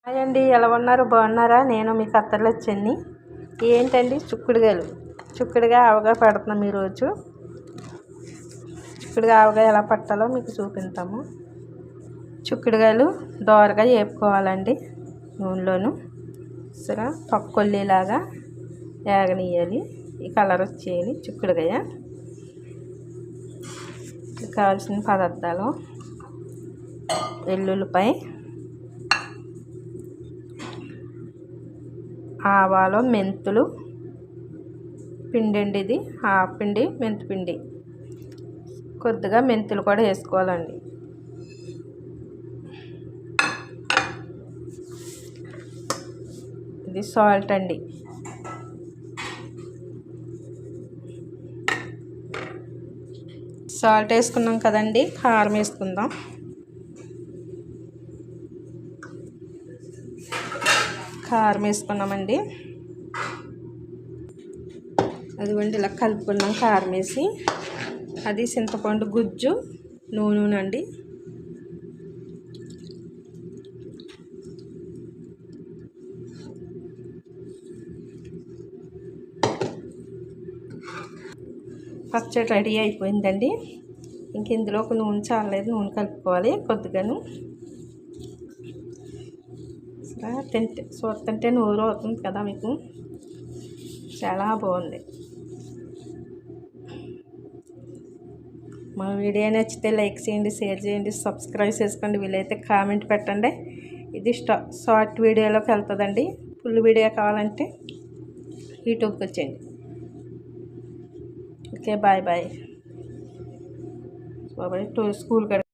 Hi అండి, ఎలా ఉన్నారు? బాగున్నారా? నేను మీ కత్తర్లొచ్చండి. ఏంటండి చుక్కుడుగా ఆవగా పెడుతున్నాం. ఈరోజు చుక్కుడుగా ఆవగా ఎలా పట్టాలో మీకు చూపిస్తాము. చుక్కుడుగాయలు దోరగా వేపుకోవాలండి. నూనెలోను సరే పక్కొల్లిలాగా వేగనియాలి. ఈ కలర్ వచ్చేయాలి చుక్కుడుగాయ. కావాల్సిన పదార్థాలు: వెల్లుల్లిపాయ, ఆవాలు, మెంతులు, పిండి అండి. ఇది పిండి, మెంతిపిండి. కొద్దిగా మెంతులు కూడా వేసుకోవాలండి. ఇది సాల్ట్ అండి. సాల్ట్ వేసుకున్నాం కదండి, కారం వేసుకుందాం. కారం వేసుకున్నామండి. అదిగోండి ఇలా కలుపుకున్నాం కారం వేసి. అది చింతపండు గుజ్జు, నూనె. పచ్చడి రెడీ అయిపోయిందండి. ఇంక ఇందులో ఒక నూనె చాలలేదు, నూనె కలుపుకోవాలి కొద్దిగాను. చూస్తుంటే నూరు అవుతుంది కదా మీకు. చాలా బాగుంది. మా వీడియో నచ్చితే లైక్ చేయండి, షేర్ చేయండి, సబ్స్క్రైబ్ చేసుకోండి. వీలైతే కామెంట్ పెట్టండి. ఇది షార్ట్ వీడియోలోకి వెళ్తుందండి. ఫుల్ వీడియో కావాలంటే యూట్యూబ్కి వచ్చేయండి. Okay, bye bye. స్కూల్